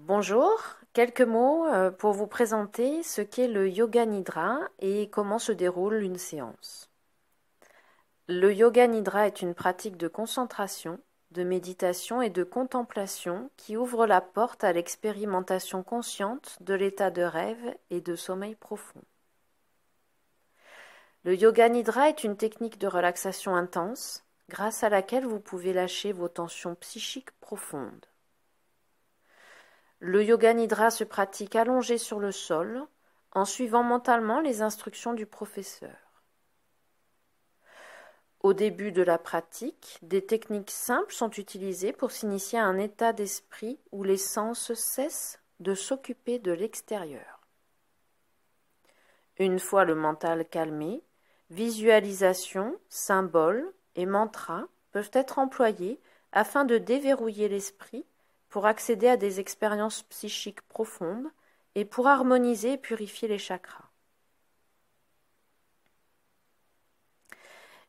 Bonjour, quelques mots pour vous présenter ce qu'est le Yoga Nidra et comment se déroule une séance. Le Yoga Nidra est une pratique de concentration, de méditation et de contemplation qui ouvre la porte à l'expérimentation consciente de l'état de rêve et de sommeil profond. Le Yoga Nidra est une technique de relaxation intense grâce à laquelle vous pouvez lâcher vos tensions psychiques profondes. Le Yoga Nidra se pratique allongé sur le sol, en suivant mentalement les instructions du professeur. Au début de la pratique, des techniques simples sont utilisées pour s'initier à un état d'esprit où les sens cessent de s'occuper de l'extérieur. Une fois le mental calmé, visualisation, symboles et mantras peuvent être employés afin de déverrouiller l'esprit pour accéder à des expériences psychiques profondes et pour harmoniser et purifier les chakras.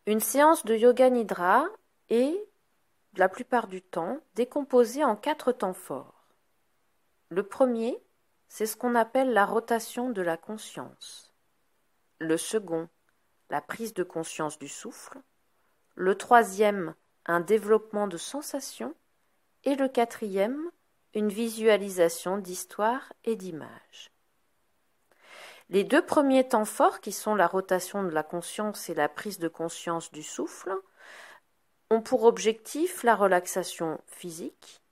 Une séance de Yoga Nidra est, la plupart du temps, décomposée en 4 temps forts. Le premier, c'est ce qu'on appelle la rotation de la conscience. Le second, la prise de conscience du souffle. Le troisième, un développement de sensations. Et le quatrième, une visualisation d'histoires et d'images. Les 2 premiers temps forts, qui sont la rotation de la conscience et la prise de conscience du souffle, ont pour objectif la relaxation physique.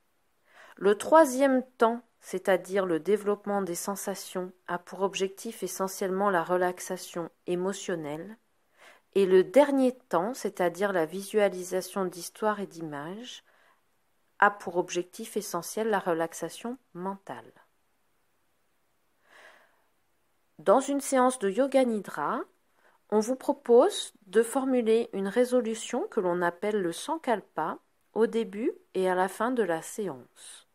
Le troisième temps, c'est-à-dire le développement des sensations, a pour objectif essentiellement la relaxation émotionnelle. Et le dernier temps, c'est-à-dire la visualisation d'histoires et d'images, a pour objectif essentiel la relaxation mentale. Dans une séance de Yoga Nidra, on vous propose de formuler une résolution que l'on appelle le Sankalpa au début et à la fin de la séance.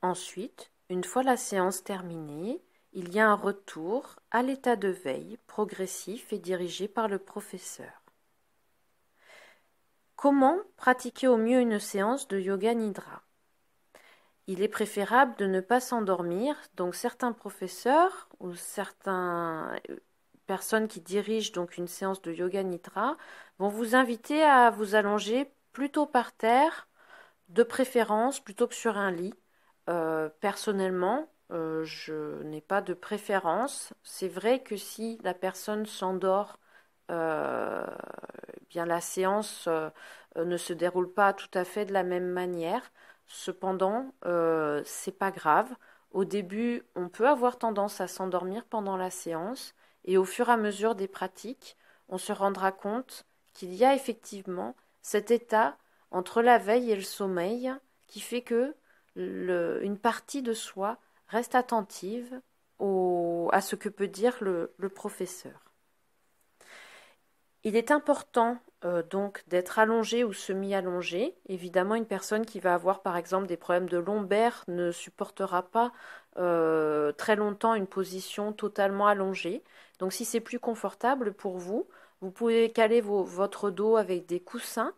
Ensuite, une fois la séance terminée, il y a un retour à l'état de veille progressif et dirigé par le professeur. Comment pratiquer au mieux une séance de Yoga Nidra ? Il est préférable de ne pas s'endormir, donc certains professeurs ou certaines personnes qui dirigent donc une séance de Yoga Nidra vont vous inviter à vous allonger plutôt par terre, de préférence plutôt que sur un lit. Personnellement, je n'ai pas de préférence. C'est vrai que si la personne s'endort, bien la séance ne se déroule pas tout à fait de la même manière. Cependant, c'est pas grave. Au début, on peut avoir tendance à s'endormir pendant la séance, et au fur et à mesure des pratiques, on se rendra compte qu'il y a effectivement cet état entre la veille et le sommeil qui fait que une partie de soi reste attentive à ce que peut dire le professeur. Il est important donc d'être allongé ou semi-allongé. Évidemment, une personne qui va avoir par exemple des problèmes de lombaire ne supportera pas très longtemps une position totalement allongée. Donc si c'est plus confortable pour vous, vous pouvez caler votre dos avec des coussins,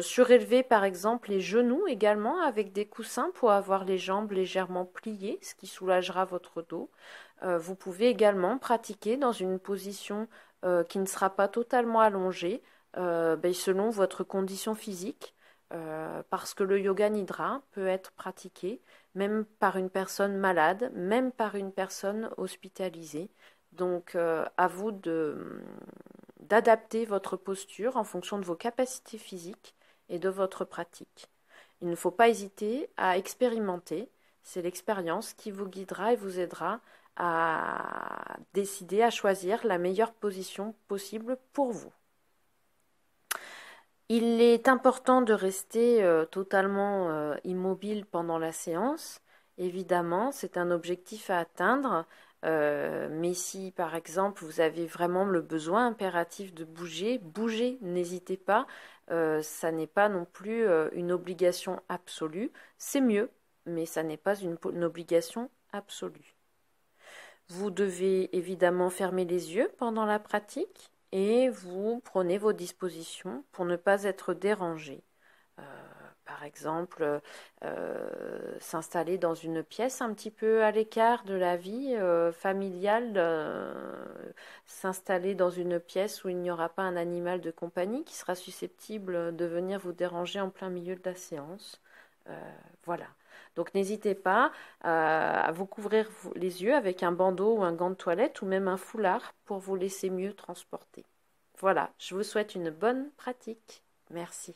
surélever par exemple les genoux également avec des coussins pour avoir les jambes légèrement pliées, ce qui soulagera votre dos. Vous pouvez également pratiquer dans une position qui ne sera pas totalement allongée, selon votre condition physique, parce que le yoga nidra peut être pratiqué même par une personne malade, même par une personne hospitalisée. Donc à vous d'adapter votre posture en fonction de vos capacités physiques et de votre pratique. Il ne faut pas hésiter à expérimenter. C'est l'expérience qui vous guidera et vous aidera à décider, à choisir la meilleure position possible pour vous. Il est important de rester totalement immobile pendant la séance. Évidemment, c'est un objectif à atteindre, mais si par exemple vous avez vraiment le besoin impératif de bouger, bougez, n'hésitez pas. Ça n'est pas non plus une obligation absolue. C'est mieux, mais ça n'est pas une obligation absolue. Vous devez évidemment fermer les yeux pendant la pratique et vous prenez vos dispositions pour ne pas être dérangé. Euh, Par exemple, s'installer dans une pièce un petit peu à l'écart de la vie familiale, s'installer dans une pièce où il n'y aura pas un animal de compagnie qui sera susceptible de venir vous déranger en plein milieu de la séance. Voilà. Donc n'hésitez pas à vous couvrir les yeux avec un bandeau ou un gant de toilette ou même un foulard pour vous laisser mieux transporter. Voilà, je vous souhaite une bonne pratique. Merci.